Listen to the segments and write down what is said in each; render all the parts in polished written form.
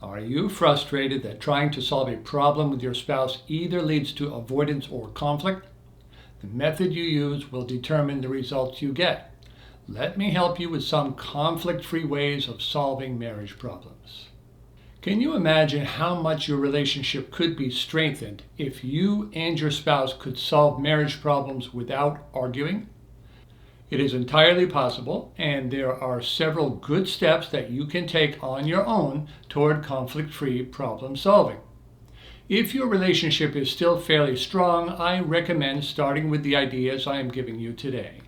Are you frustrated that trying to solve a problem with your spouse either leads to avoidance or conflict? The method you use will determine the results you get. Let me help you with some conflict-free ways of solving marriage problems. Can you imagine how much your relationship could be strengthened if you and your spouse could solve marriage problems without arguing? It is entirely possible, and there are several good steps that you can take on your own toward conflict-free problem solving. If your relationship is still fairly strong, I recommend starting with the ideas I am giving you today.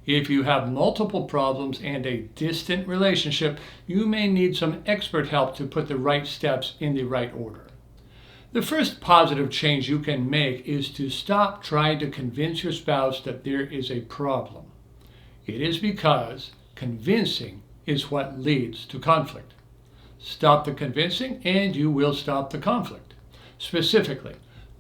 If you have multiple problems and a distant relationship, you may need some expert help to put the right steps in the right order. The first positive change you can make is to stop trying to convince your spouse that there is a problem. It is because convincing is what leads to conflict. Stop the convincing and you will stop the conflict. Specifically,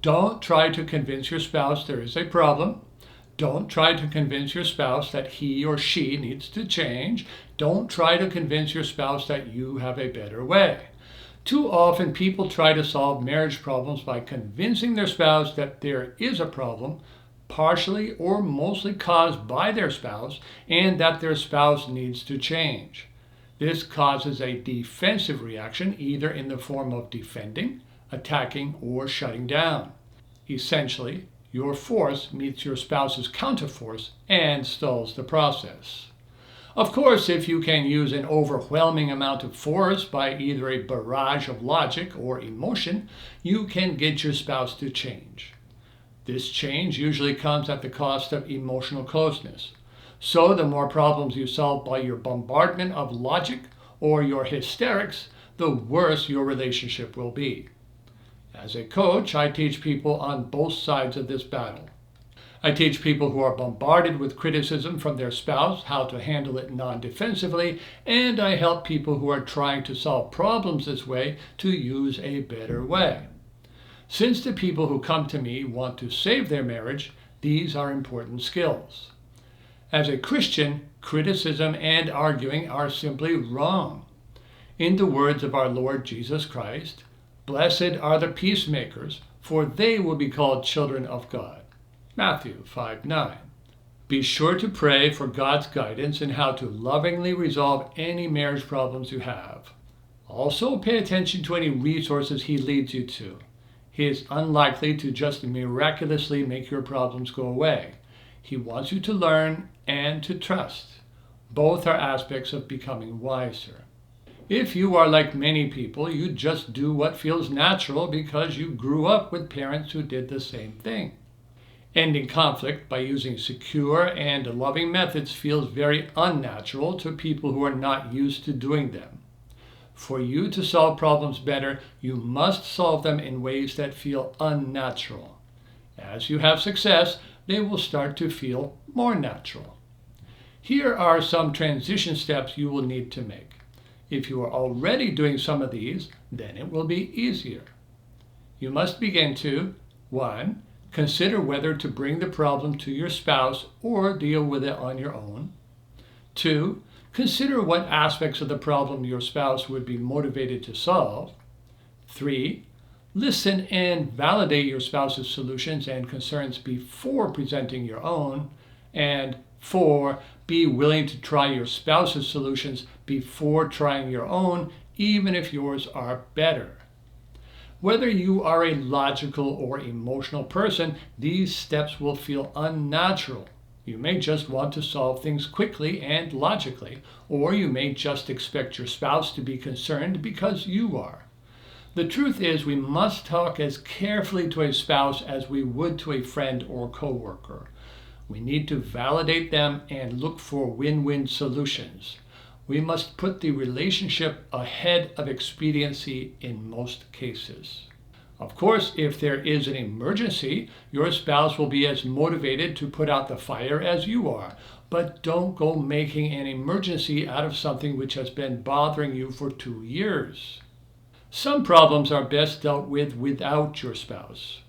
don't try to convince your spouse there is a problem. Don't try to convince your spouse that he or she needs to change. Don't try to convince your spouse that you have a better way. Too often people try to solve marriage problems by convincing their spouse that there is a problem, partially or mostly caused by their spouse, and that their spouse needs to change. This causes a defensive reaction, either in the form of defending, attacking, or shutting down. Essentially, your force meets your spouse's counterforce and stalls the process. Of course, if you can use an overwhelming amount of force by either a barrage of logic or emotion, you can get your spouse to change. This change usually comes at the cost of emotional closeness. So the more problems you solve by your bombardment of logic or your hysterics, the worse your relationship will be. As a coach, I teach people on both sides of this battle. I teach people who are bombarded with criticism from their spouse how to handle it non-defensively, and I help people who are trying to solve problems this way to use a better way. Since the people who come to me want to save their marriage, these are important skills. As a Christian, criticism and arguing are simply wrong. In the words of our Lord Jesus Christ, "Blessed are the peacemakers, for they will be called children of God." Matthew 5:9. Be sure to pray for God's guidance in how to lovingly resolve any marriage problems you have. Also, pay attention to any resources He leads you to. He is unlikely to just miraculously make your problems go away. He wants you to learn and to trust. Both are aspects of becoming wiser. If you are like many people, you just do what feels natural because you grew up with parents who did the same thing. Ending conflict by using secure and loving methods feels very unnatural to people who are not used to doing them. For you to solve problems better, you must solve them in ways that feel unnatural. As you have success, they will start to feel more natural. Here are some transition steps you will need to make. If you are already doing some of these, then it will be easier. You must begin to 1. Consider whether to bring the problem to your spouse or deal with it on your own. 2. Consider what aspects of the problem your spouse would be motivated to solve. 3. Listen and validate your spouse's solutions and concerns before presenting your own. And 4. Be willing to try your spouse's solutions before trying your own, even if yours are better. Whether you are a logical or emotional person, these steps will feel unnatural. You may just want to solve things quickly and logically, or you may just expect your spouse to be concerned because you are. The truth is, we must talk as carefully to a spouse as we would to a friend or coworker. We need to validate them and look for win-win solutions. We must put the relationship ahead of expediency in most cases. Of course, if there is an emergency, your spouse will be as motivated to put out the fire as you are. But don't go making an emergency out of something which has been bothering you for 2 years. Some problems are best dealt with without your spouse.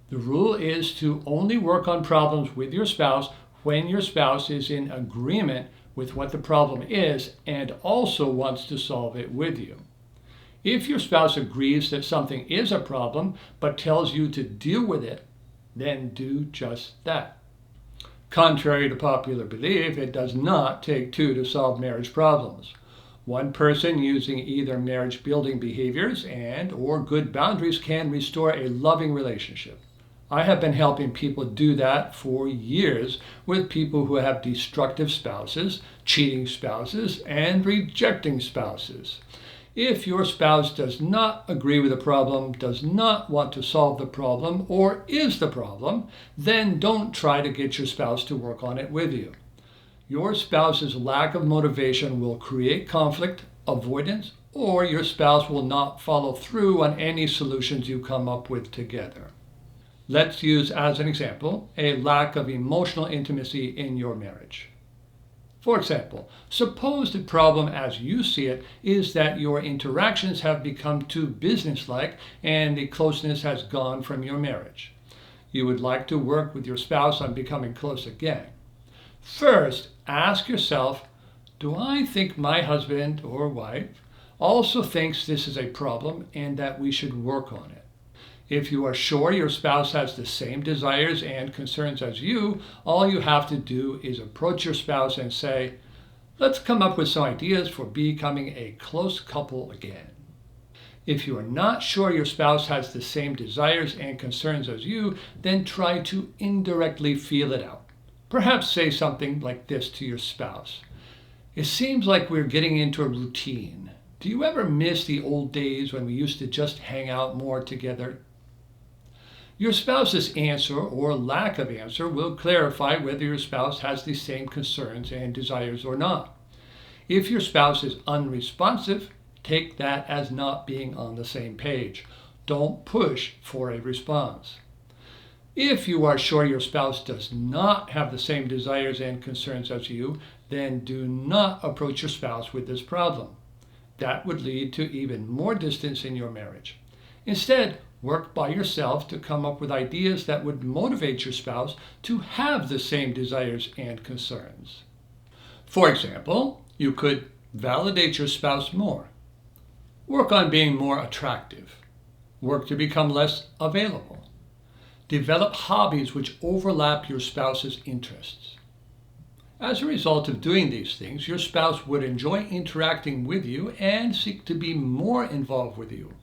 The rule is to only work on problems with your spouse when your spouse is in agreement with what the problem is and also wants to solve it with you. If your spouse agrees that something is a problem but tells you to deal with it, then do just that. Contrary to popular belief, it does not take two to solve marriage problems. One person using either marriage building behaviors and or good boundaries can restore a loving relationship. I have been helping people do that for years with people who have destructive spouses, cheating spouses, and rejecting spouses. If your spouse does not agree with the problem, does not want to solve the problem, or is the problem, then don't try to get your spouse to work on it with you. Your spouse's lack of motivation will create conflict, avoidance, or your spouse will not follow through on any solutions you come up with together. Let's use as an example a lack of emotional intimacy in your marriage. For example, suppose the problem as you see it is that your interactions have become too businesslike and the closeness has gone from your marriage. You would like to work with your spouse on becoming close again. First, ask yourself, do I think my husband or wife also thinks this is a problem and that we should work on it? If you are sure your spouse has the same desires and concerns as you, all you have to do is approach your spouse and say, let's come up with some ideas for becoming a close couple again. If you are not sure your spouse has the same desires and concerns as you, then try to indirectly feel it out. Perhaps say something like this to your spouse. It seems like we're getting into a routine. Do you ever miss the old days when we used to just hang out more together? Your spouse's answer or lack of answer will clarify whether your spouse has the same concerns and desires or not. If your spouse is unresponsive, take that as not being on the same page. Don't push for a response. If you are sure your spouse does not have the same desires and concerns as you, then do not approach your spouse with this problem. That would lead to even more distance in your marriage. Instead, work by yourself to come up with ideas that would motivate your spouse to have the same desires and concerns. For example, you could validate your spouse more. Work on being more attractive. Work to become less available. Develop hobbies which overlap your spouse's interests. As a result of doing these things, your spouse would enjoy interacting with you and seek to be more involved with you.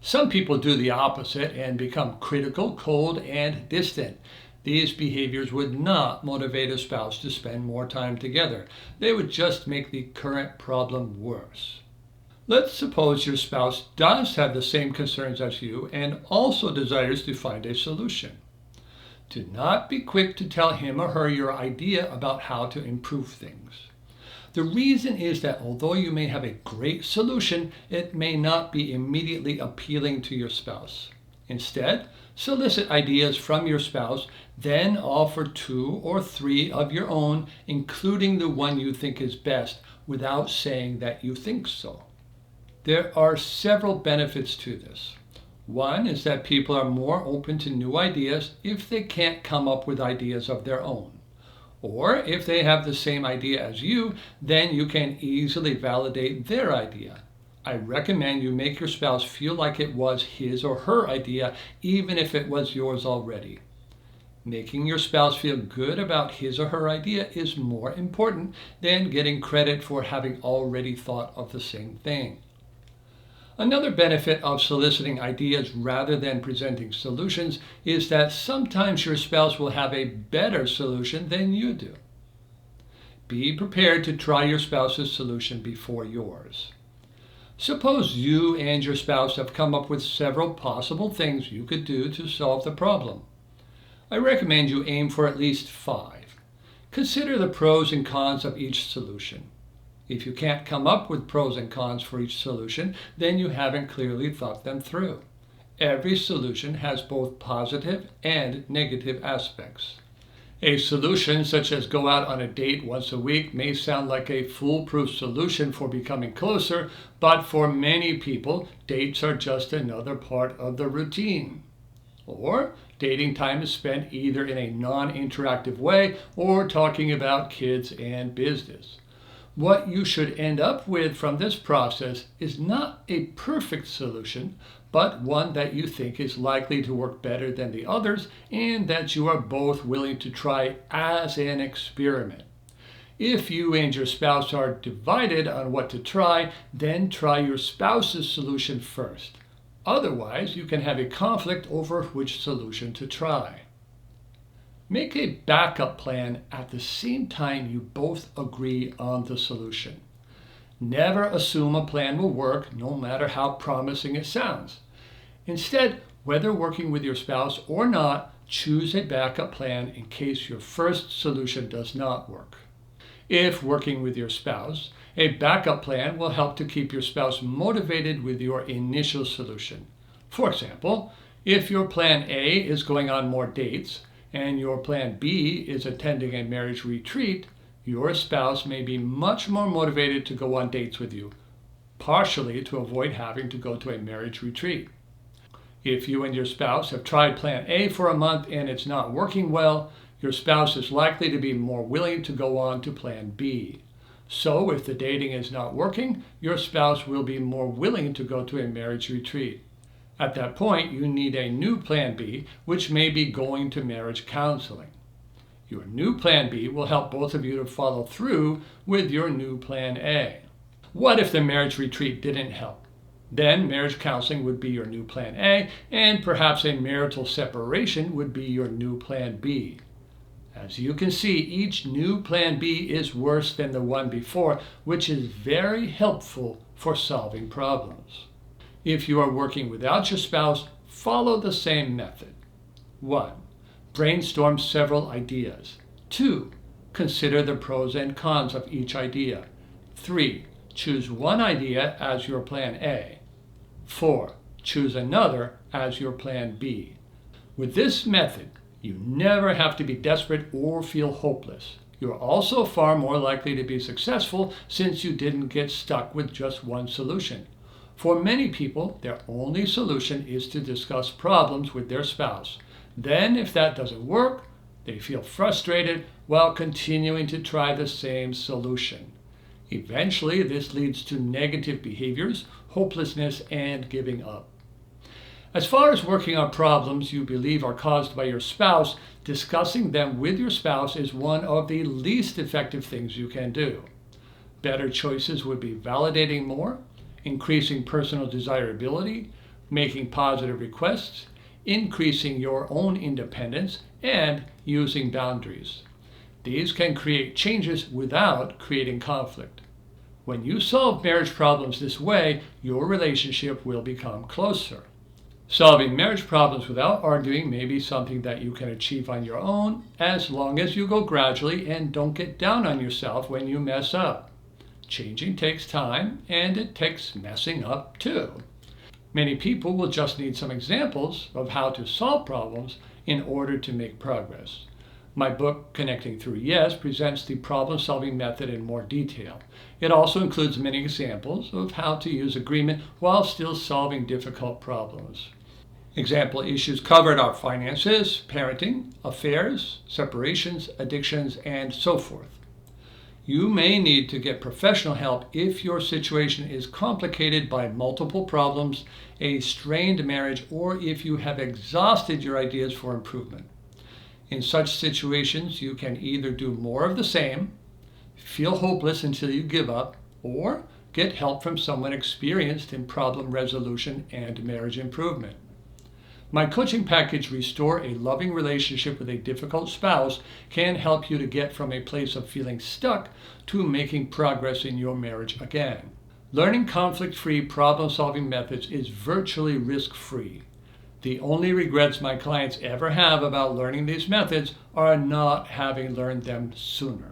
Some people do the opposite and become critical, cold, and distant. These behaviors would not motivate a spouse to spend more time together. They would just make the current problem worse. Let's suppose your spouse does have the same concerns as you and also desires to find a solution. Do not be quick to tell him or her your idea about how to improve things. The reason is that although you may have a great solution, it may not be immediately appealing to your spouse. Instead, solicit ideas from your spouse, then offer 2 or 3 of your own, including the one you think is best, without saying that you think so. There are several benefits to this. One is that people are more open to new ideas if they can't come up with ideas of their own. Or if they have the same idea as you, then you can easily validate their idea. I recommend you make your spouse feel like it was his or her idea, even if it was yours already. Making your spouse feel good about his or her idea is more important than getting credit for having already thought of the same thing. Another benefit of soliciting ideas rather than presenting solutions is that sometimes your spouse will have a better solution than you do. Be prepared to try your spouse's solution before yours. Suppose you and your spouse have come up with several possible things you could do to solve the problem. I recommend you aim for at least 5. Consider the pros and cons of each solution. If you can't come up with pros and cons for each solution, then you haven't clearly thought them through. Every solution has both positive and negative aspects. A solution such as go out on a date once a week may sound like a foolproof solution for becoming closer, but for many people, dates are just another part of the routine. Or dating time is spent either in a non-interactive way or talking about kids and business. What you should end up with from this process is not a perfect solution, but one that you think is likely to work better than the others and that you are both willing to try as an experiment. If you and your spouse are divided on what to try, then try your spouse's solution first. Otherwise, you can have a conflict over which solution to try. Make a backup plan at the same time you both agree on the solution. Never assume a plan will work, no matter how promising it sounds. Instead, whether working with your spouse or not, choose a backup plan in case your first solution does not work. If working with your spouse, a backup plan will help to keep your spouse motivated with your initial solution. For example, if your plan A is going on more dates and your plan B is attending a marriage retreat, your spouse may be much more motivated to go on dates with you, partially to avoid having to go to a marriage retreat. If you and your spouse have tried plan A for a month and it's not working well, your spouse is likely to be more willing to go on to plan B. So if the dating is not working, your spouse will be more willing to go to a marriage retreat. At that point, you need a new plan B, which may be going to marriage counseling. Your new plan B will help both of you to follow through with your new plan A. What if the marriage retreat didn't help? Then marriage counseling would be your new plan A, and perhaps a marital separation would be your new plan B. As you can see, each new plan B is worse than the one before, which is very helpful for solving problems. If you are working without your spouse, follow the same method. 1. Brainstorm several ideas. 2. Consider the pros and cons of each idea. 3. Choose one idea as your plan A. 4. Choose another as your plan B. With this method, you never have to be desperate or feel hopeless. You are also far more likely to be successful since you didn't get stuck with just one solution. For many people, their only solution is to discuss problems with their spouse. Then, if that doesn't work, they feel frustrated while continuing to try the same solution. Eventually, this leads to negative behaviors, hopelessness, and giving up. As far as working on problems you believe are caused by your spouse, discussing them with your spouse is one of the least effective things you can do. Better choices would be validating more, increasing personal desirability, making positive requests, increasing your own independence, and using boundaries. These can create changes without creating conflict. When you solve marriage problems this way, your relationship will become closer. Solving marriage problems without arguing may be something that you can achieve on your own as long as you go gradually and don't get down on yourself when you mess up. Changing takes time, and it takes messing up too. Many people will just need some examples of how to solve problems in order to make progress. My book, Connecting Through Yes, presents the problem-solving method in more detail. It also includes many examples of how to use agreement while still solving difficult problems. Example issues covered are finances, parenting, affairs, separations, addictions, and so forth. You may need to get professional help if your situation is complicated by multiple problems, a strained marriage, or if you have exhausted your ideas for improvement. In such situations, you can either do more of the same, feel hopeless until you give up, or get help from someone experienced in problem resolution and marriage improvement. My coaching package, Restore a Loving Relationship with a Difficult Spouse, can help you to get from a place of feeling stuck to making progress in your marriage again. Learning conflict-free problem-solving methods is virtually risk-free. The only regrets my clients ever have about learning these methods are not having learned them sooner.